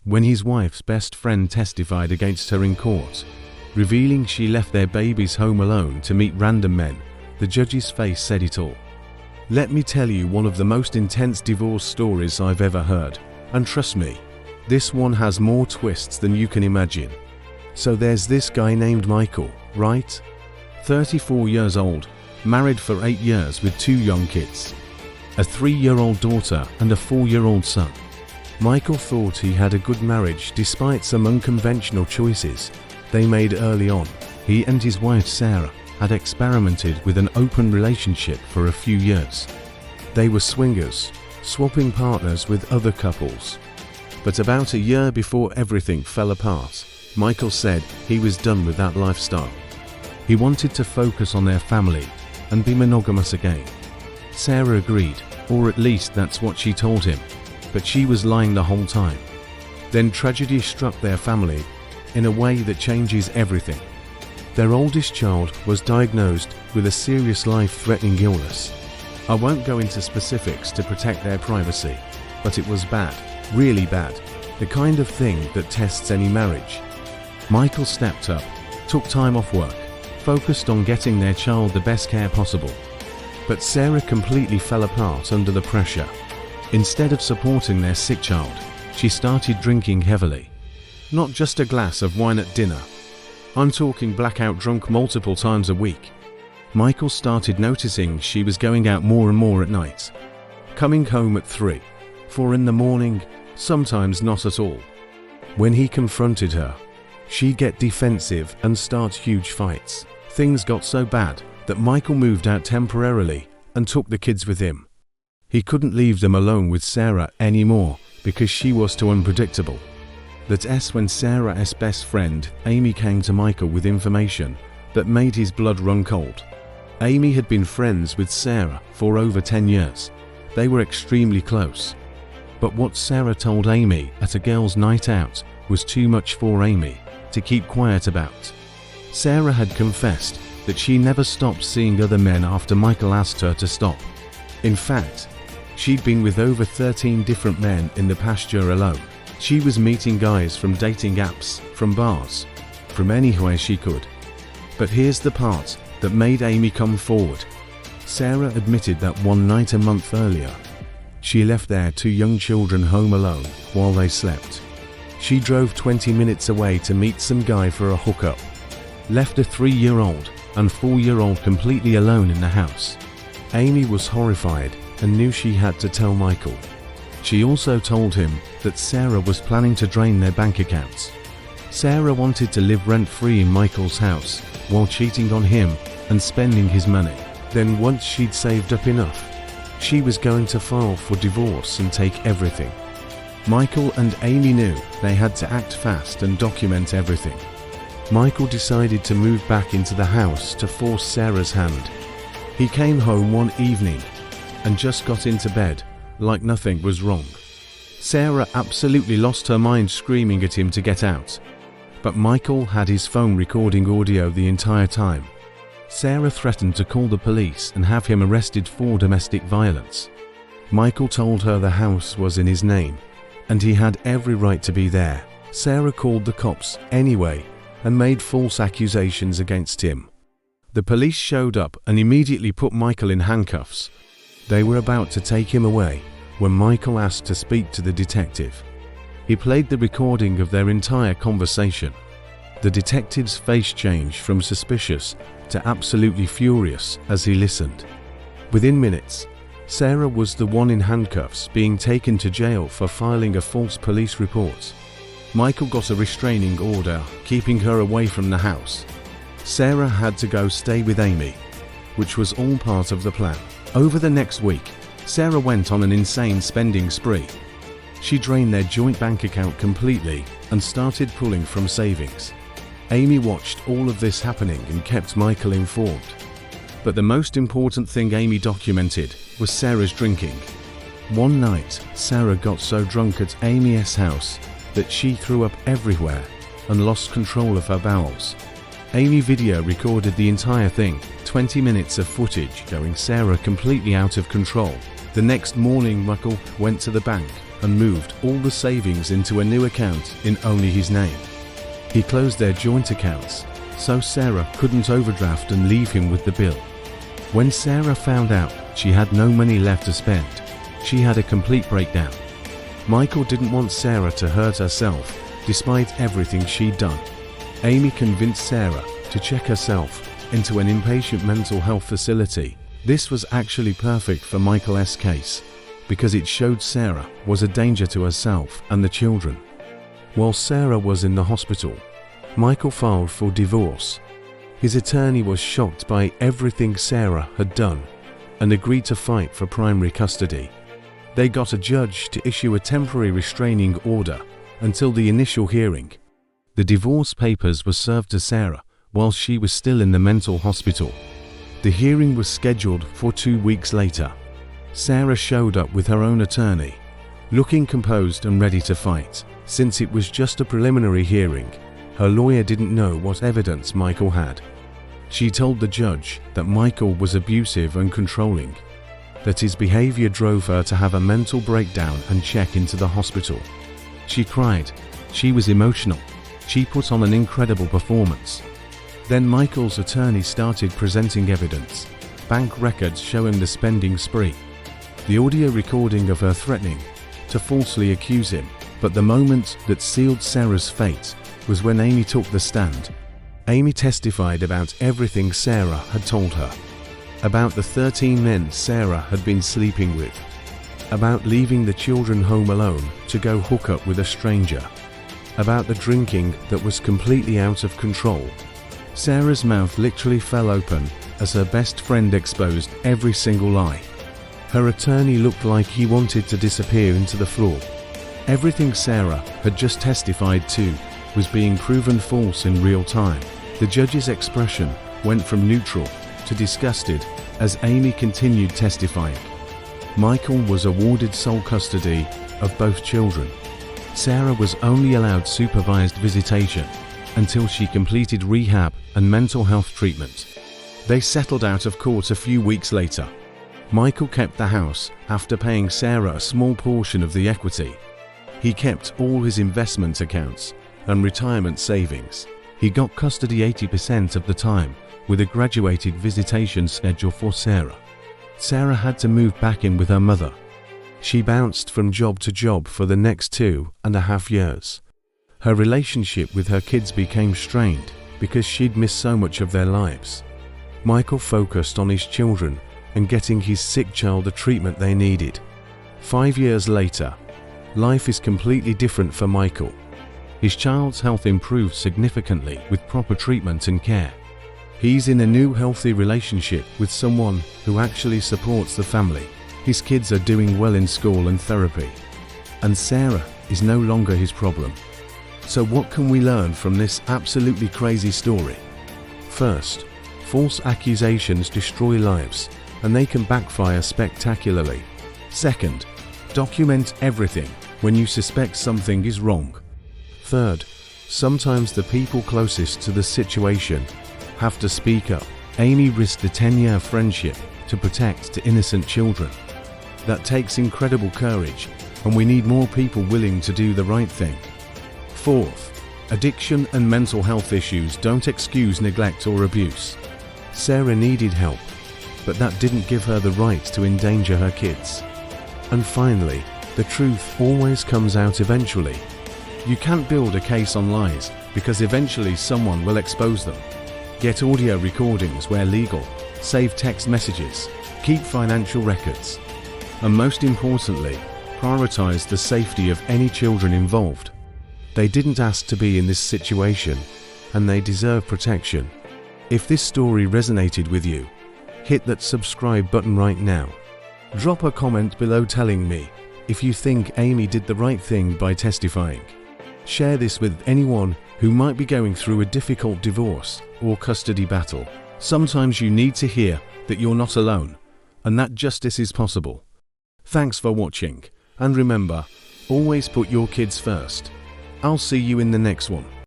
when his wife's best friend testified against her in court, revealing she left their babies home alone to meet random men. The judge's face said it all. "Let me tell you one of the most intense divorce stories I've ever heard, and trust me, this one has more twists than you can imagine. So there's this guy named Michael, right? 34 years old, married for 8 years with 2 young kids, a 3-year-old daughter and a 4-year-old son. Michael thought he had a good marriage despite some unconventional choices they made early on. He and his wife Sarah had experimented with an open relationship for a few years. They were swingers, swapping partners with other couples. But about a year before everything fell apart, Michael said he was done with that lifestyle. He wanted to focus on their family and be monogamous again. Sarah agreed, or at least that's what she told him, but she was lying the whole time. Then tragedy struck their family in a way that changes everything. Their oldest child was diagnosed with a serious life-threatening illness. I won't go into specifics to protect their privacy, but it was bad, really bad, the kind of thing that tests any marriage. Michael stepped up, took time off work, focused on getting their child the best care possible. But Sarah completely fell apart under the pressure. Instead of supporting their sick child, she started drinking heavily. Not just a glass of wine at dinner. I'm talking blackout drunk multiple times a week. Michael started noticing she was going out more and more at night. Coming home at 3, 4 in the morning, sometimes not at all. When he confronted her, she'd get defensive and start huge fights. Things got so bad that Michael moved out temporarily and took the kids with him. He couldn't leave them alone with Sarah anymore because she was too unpredictable. That's when Sarah's best friend, Amy, came to Michael with information that made his blood run cold. Amy had been friends with Sarah for over 10 years. They were extremely close. But what Sarah told Amy at a girls' night out was too much for Amy to keep quiet about. Sarah had confessed that she never stopped seeing other men after Michael asked her to stop. In fact, she'd been with over 13 different men in the past year alone. She was meeting guys from dating apps, from bars, from anywhere she could. But here's the part that made Amy come forward. Sarah admitted that one night a month earlier, she left their 2 young children home alone while they slept. She drove 20 minutes away to meet some guy for a hookup, left a 3-year-old and 4-year-old completely alone in the house. Amy was horrified and knew she had to tell Michael. She also told him that Sarah was planning to drain their bank accounts. Sarah wanted to live rent-free in Michael's house while cheating on him and spending his money. Then once she'd saved up enough, she was going to file for divorce and take everything. Michael and Amy knew they had to act fast and document everything. Michael decided to move back into the house to force Sarah's hand. He came home one evening and just got into bed like nothing was wrong. Sarah absolutely lost her mind, screaming at him to get out. But Michael had his phone recording audio the entire time. Sarah threatened to call the police and have him arrested for domestic violence. Michael told her the house was in his name and he had every right to be there. Sarah called the cops anyway and made false accusations against him. The police showed up and immediately put Michael in handcuffs. They were about to take him away when Michael asked to speak to the detective. He played the recording of their entire conversation. The detective's face changed from suspicious to absolutely furious as he listened. Within minutes, Sarah was the one in handcuffs being taken to jail for filing a false police report. Michael got a restraining order, keeping her away from the house. Sarah had to go stay with Amy, which was all part of the plan. Over the next week, Sarah went on an insane spending spree. She drained their joint bank account completely and started pulling from savings. Amy watched all of this happening and kept Michael informed. But the most important thing Amy documented was Sarah's drinking. One night, Sarah got so drunk at Amy's house that she threw up everywhere and lost control of her bowels. Amy video recorded the entire thing, 20 minutes of footage showing Sarah completely out of control. The next morning, Michael went to the bank and moved all the savings into a new account in only his name. He closed their joint accounts, so Sarah couldn't overdraft and leave him with the bill. When Sarah found out she had no money left to spend, she had a complete breakdown. Michael didn't want Sarah to hurt herself, despite everything she'd done. Amy convinced Sarah to check herself into an inpatient mental health facility. This was actually perfect for Michael's case, because it showed Sarah was a danger to herself and the children. While Sarah was in the hospital, Michael filed for divorce. His attorney was shocked by everything Sarah had done and agreed to fight for primary custody. They got a judge to issue a temporary restraining order until the initial hearing. The divorce papers were served to Sarah while she was still in the mental hospital. The hearing was scheduled for 2 weeks later. Sarah showed up with her own attorney, looking composed and ready to fight. Since it was just a preliminary hearing, her lawyer didn't know what evidence Michael had. She told the judge that Michael was abusive and controlling, that his behavior drove her to have a mental breakdown and check into the hospital. She cried. She was emotional. She put on an incredible performance. Then Michael's attorney started presenting evidence, bank records showing the spending spree, the audio recording of her threatening to falsely accuse him. But the moment that sealed Sarah's fate was when Amy took the stand. Amy testified about everything Sarah had told her, about the 13 men Sarah had been sleeping with, about leaving the children home alone to go hook up with a stranger, about the drinking that was completely out of control. Sarah's mouth literally fell open as her best friend exposed every single lie. Her attorney looked like he wanted to disappear into the floor. Everything Sarah had just testified to was being proven false in real time. The judge's expression went from neutral to disgusted as Amy continued testifying. Michael was awarded sole custody of both children. Sarah was only allowed supervised visitation until she completed rehab and mental health treatment. They settled out of court a few weeks later. Michael kept the house after paying Sarah a small portion of the equity. He kept all his investment accounts and retirement savings. He got custody 80% of the time, with a graduated visitation schedule for Sarah. Sarah had to move back in with her mother. She bounced from job to job for the next 2.5 years. Her relationship with her kids became strained because she'd missed so much of their lives. Michael focused on his children and getting his sick child the treatment they needed. 5 years later, life is completely different for Michael. His child's health improved significantly with proper treatment and care. He's in a new healthy relationship with someone who actually supports the family. His kids are doing well in school and therapy. And Sarah is no longer his problem. So what can we learn from this absolutely crazy story? First, false accusations destroy lives, and they can backfire spectacularly. Second, document everything when you suspect something is wrong. Third, sometimes the people closest to the situation have to speak up. Amy risked a 10-year friendship to protect the innocent children. That takes incredible courage, and we need more people willing to do the right thing. Fourth, addiction and mental health issues don't excuse neglect or abuse. Sarah needed help, but that didn't give her the right to endanger her kids. And finally, the truth always comes out eventually. You can't build a case on lies because eventually someone will expose them. Get audio recordings where legal, save text messages, keep financial records, and most importantly, prioritize the safety of any children involved. They didn't ask to be in this situation, and they deserve protection. If this story resonated with you, hit that subscribe button right now. Drop a comment below telling me if you think Amy did the right thing by testifying. Share this with anyone who might be going through a difficult divorce or custody battle. Sometimes you need to hear that you're not alone and that justice is possible. Thanks for watching, and remember, always put your kids first. I'll see you in the next one.